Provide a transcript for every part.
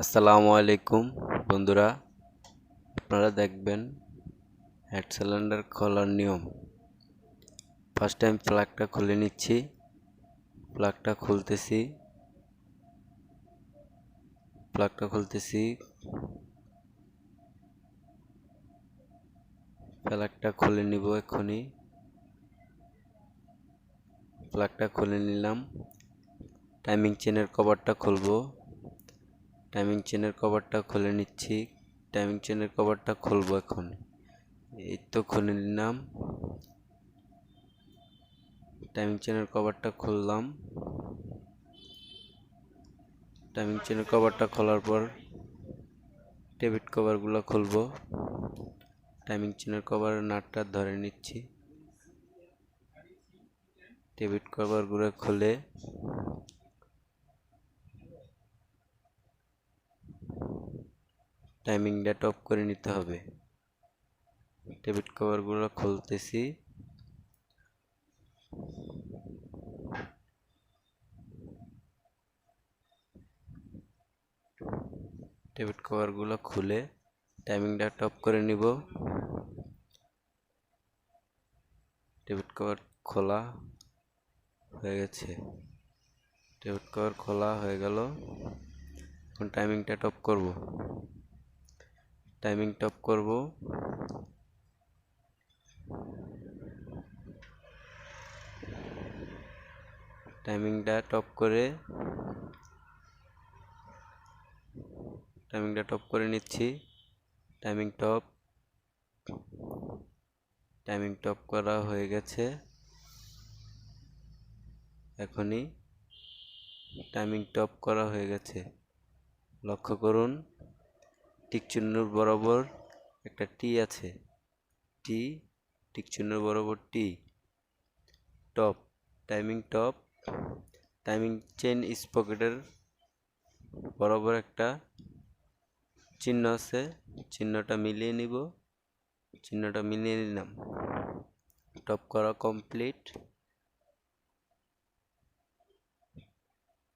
আসসালামু আলাইকুম বন্ধুরা, আপনারা দেখবেন হেড সিলিন্ডার খোলার নিয়ম। ফার্স্ট টাইম প্লাগটা খুলে নিচ্ছি। প্লাগটা খুলতেছি প্লাগটা খুলে নিব। এখনই প্লাগটা খুলে নিলাম। টাইমিং চেনের কভারটা খুলবো। টাইমিং চেনের কভারটা খুলে নিচ্ছি। টাইমিং চেনের কভারটা খুলবো এখন। এই তো খুলে নিলাম। টাইমিং চেনের কভারটা খুললাম। টাইমিং চেনের কভারটা খোলার পর টেবিট কভারগুলো খুলবো। টাইমিং চেনের কভারের নাটটা ধরে নিচ্ছি। টেবিট কভারগুলো খুলে টাইমিংটা টপ করে নিতে হবে। টেবিট কভারগুলো খুলতেছি। টেবিট কভারগুলো খুলে টাইমিংটা টপ করে নিব। টেবিট কভার খোলা হয়ে গেছে। টেবিট কভার খোলা হয়ে গেল। এখন টাইমিংটা টপ করব। টাইমিং টপ করব। টাইমিংটা টপ করে নিচ্ছি। টাইমিং টপ করা হয়ে গেছে। এখনই টাইমিং টপ করা হয়ে গেছে। লক্ষ্য করুন, টিক চিহ্নের বরাবর একটা টি আছে। টিক চিহ্নের বরাবর টি। Top, timing top. Timing chain স্পকেটের বরাবর একটা চিহ্ন আছে। চিহ্নটা মিলিয়ে নিলাম। টপ করা কমপ্লিট।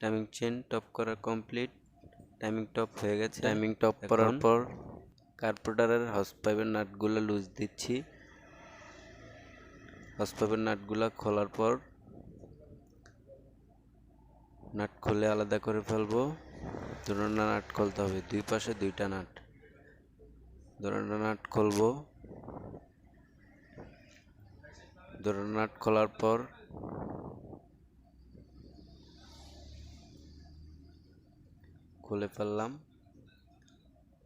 টাইমিং চেন টপ করা কমপ্লিট। টাইমিং টপ হয়ে গেছে। টাইমিং টপ করার পর কার্বোরেটরের হস পাইপের নাটগুলো লুজ দিচ্ছি। হস পাইপের নাটগুলো খোলার পর নাট খুলে আলাদা করে ফেলবো। দুটো নাট খুলতে হবে, দুই পাশে দুইটা নাট। দুটো নাট খুলবো। দুটো নাট খোলার পর খুলে ফেললাম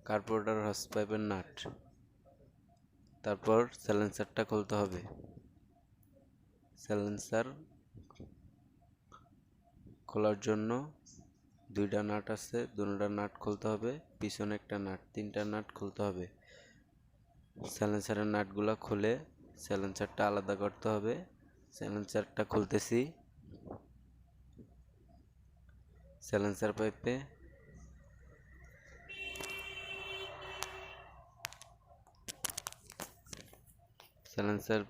কার্বোরেটর হস পাইপের নাট। তারপর সাইলেন্সারটা খুলতে হবে। সাইলেন্সার খোলার জন্য দুইটা নাট আছে, দুটোটা নাট খুলতে হবে। পিছনে একটা নাট, তিনটা নাট খুলতে হবে। সাইলেন্সারের নাটগুলো খুলে সাইলেন্সারটা আলাদা করতে হবে। সাইলেন্সারটা খুলতেছি। সাইলেন্সার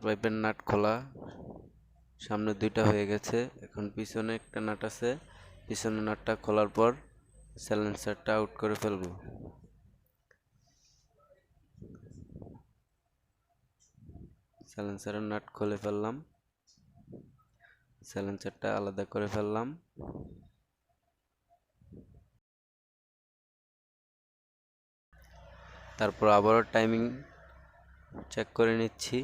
পাইপের নাট খোলা। সামনে দুইটা হয়ে গেছে। এখন পিছনে একটা নাট আছে। পিছনে নাটটা খোলার পর সাইলেন্সারটা আউট করে ফেলবো। সাইলেন্সারের নাট খুলে ফেললাম। সাইলেন্সারটা আলাদা করে ফেললাম। তারপর আবারও টাইমিং চেক করে নিচ্ছি।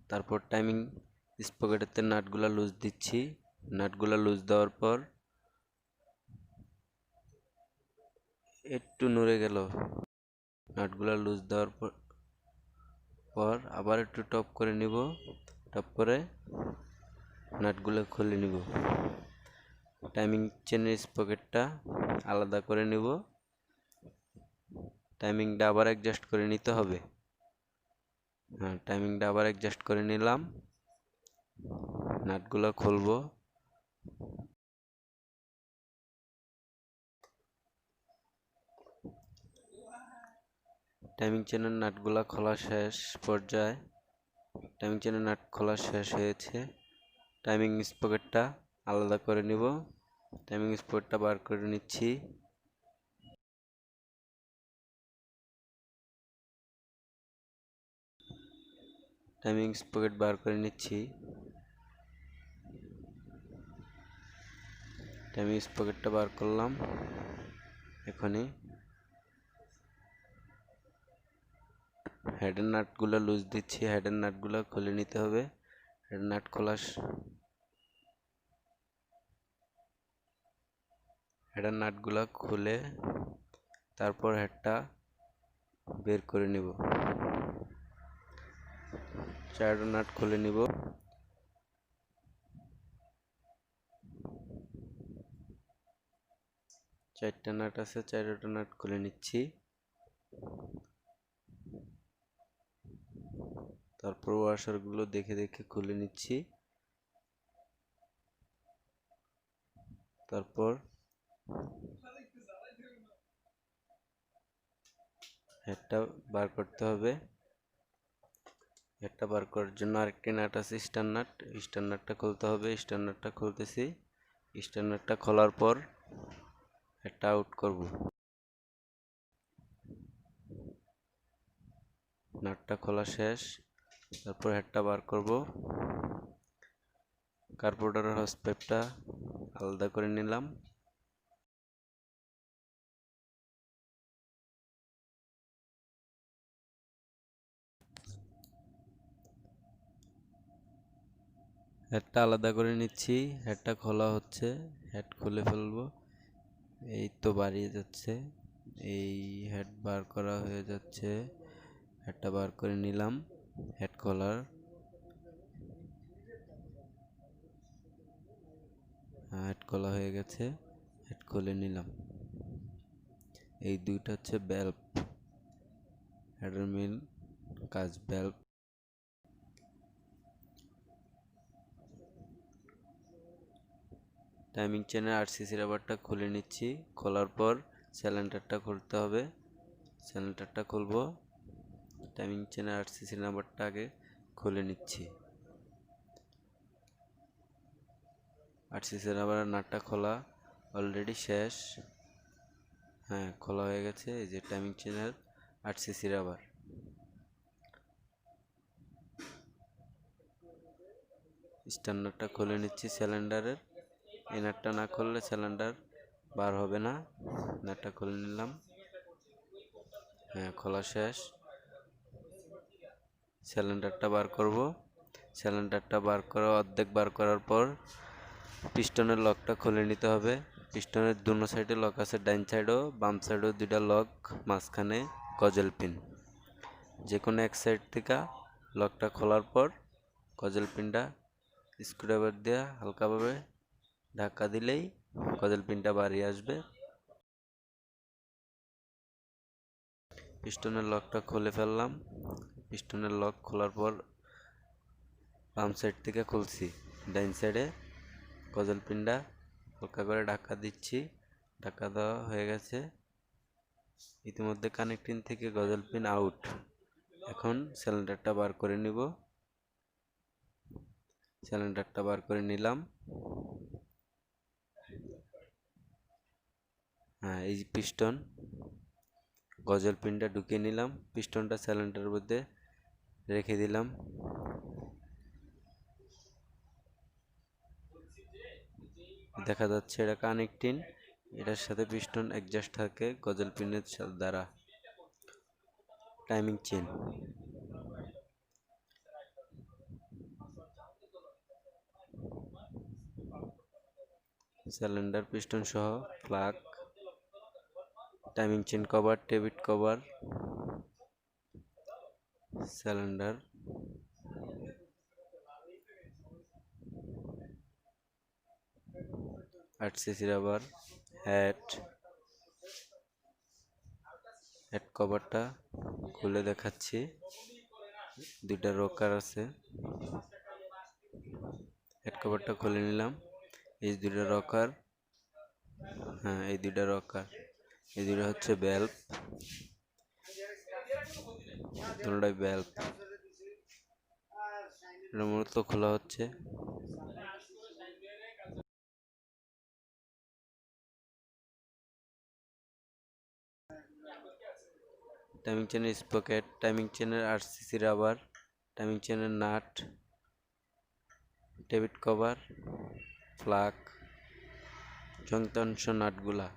তারপর টাইমিং স্পকেটের নাটগুলো লুজ দিচ্ছি। নাটগুলো লুজ দেওয়ার পর একটু নড়ে গেল। নাটগুলো লুজ দেওয়ার পর আবার একটু টপ করে নিব। টপ করে নাটগুলো খুলে নিব। টাইমিং চেনের স্পকেটটা আলাদা করে নিব। টাইমিংটা আবার অ্যাডজাস্ট করে নিতে হবে। টাইমিংটা আবার অ্যাডজাস্ট করে নিলাম। নাটগুলো খুলবো। টাইমিং চেনের নাটগুলো খোলা শেষ পর্যায়ে। টাইমিং চেনের নাট খোলা শেষ হয়েছে। টাইমিং স্পকেটটা আলাদা করে নিব। টাইমিং স্পকেটটা বার করে নিচ্ছি। টাইমিং স্পকেট বার করে নিচ্ছি। টাইমিং স্পকেটটা বার করলাম। এখনই হেডের নাটগুলো লুজ দিচ্ছি। হেডের নাটগুলো খুলে নিতে হবে। হেডের নাট হেডের নাটগুলো খুলে তারপর হেডটা বের করে নিব। চারটা নাট খুলে নিব। চারটা নাট আছে, চারটা নাট খুলে নিচ্ছি। তারপর ওয়াশারগুলো দেখে দেখে খুলে নিচ্ছি। তারপর হেডটা বার করতে হবে। হেডটা বার করার জন্য আরেকটি নাট আছে, স্টার নাট। স্টার নাটটা খুলতে হবে। স্টার নাটটা খুলতেছি। স্টার নাটটা খোলার পর হেডটা আউট করব। নাটটা খোলা শেষ। তারপর হেডটা বার করব। কার্বোরেটরের হস পাইপটা আলাদা করে নিলাম। হেডটা আলাদা করে নিচ্ছি। হেডটা খোলা হচ্ছে। হেড খুলে ফেলবো। এই তো বাড়িয়ে যাচ্ছে। এই হেড বার করা হয়ে যাচ্ছে। হেডটা বার করে নিলাম। হেড খোলার হেড খোলা হয়ে গেছে। হেড খুলে নিলাম। এই দুইটা হচ্ছে ভ্যালভ। হেডের মেইন কাজ ভ্যালভ। টাইমিং চেনের আরসিসি রাবারটা খুলে নিচ্ছি। খোলার পর সিলিন্ডারটা খুলতে হবে। সিলিন্ডারটা খুলবো। টাইমিং চেনের আরসিসি রাবারটা আগে খুলে নিচ্ছি। আরসিসি রাবারের নাটটা খোলা অলরেডি শেষ। হ্যাঁ, খোলা হয়ে গেছে। এই যে টাইমিং চেনের আরসিসি রাবার। স্টার নাটটা খুলে নিচ্ছি সিলিন্ডারের। এই নাটটা না খুললে সিলিন্ডার বার হবে না। নাটটা খুলে নিলাম। হ্যাঁ, খোলা শেষ। সিলিন্ডারটা বার করব। সিলিন্ডারটা বার করা অর্ধেক বার করার পর পিস্টনের লকটা খুলে নিতে হবে। পিস্টনের দুনো সাইডে লক আছে, ডাইন সাইডও বাম সাইডও দুইটা লক, মাঝখানে কজেল পিন। যে কোনো এক সাইড থেকে লকটা খোলার পর কজেল পিনটা স্ক্রুড্রাইভার দিয়ে হালকাভাবে ধাক্কা দিলেই কজেল পিনটা বাড়িয়ে আসবে। পিস্টনের লকটা খুলে ফেললাম। পিস্টনের লক খোলার পর বাম সাইড থেকে খুলছি। ডাইন সাইডে কজেল পিনটা হালকা করে ধাক্কা দিচ্ছি। ধাক্কা দেওয়া হয়ে গেছে। ইতিমধ্যে কানেক্টিং থেকে কজেল পিন আউট। এখন সিলিন্ডারটা বার করে নিব। সিলিন্ডারটা বার করে নিলাম। হ্যাঁ, এই পিস্টন গজল পিনটা ঢুকিয়ে নিলাম। পিস্টনটা সিলিন্ডারের মধ্যে রেখে দিলাম। দেখা যাচ্ছে এটা কানেক্টিং। এটার সাথে পিস্টন অ্যাডজাস্ট থাকে গজল পিনের দ্বারা। টাইমিং চেন সিলিন্ডার পিস্টন সহ plug, timing chain cover, tappet cover, cylinder, RCC rubber, head কভারটা খুলে দেখাচ্ছি। দুইটা রকার আছে। হেড কভারটা খুলে নিলাম। এই দুইটা রকার। হ্যাঁ, এই দুইটা রকার। এই দুইটা হচ্ছে ভ্যালভ। দুটোটাই ভ্যালভ। এটা মূলত খোলা হচ্ছে। টাইমিং চেনের স্পকেট, টাইমিং চেনের আরসিসি রাবার, টাইমিং চেনের নাট, ডেভিড কভার, প্লাগ, যন্ত্রাংশ নাটগুলা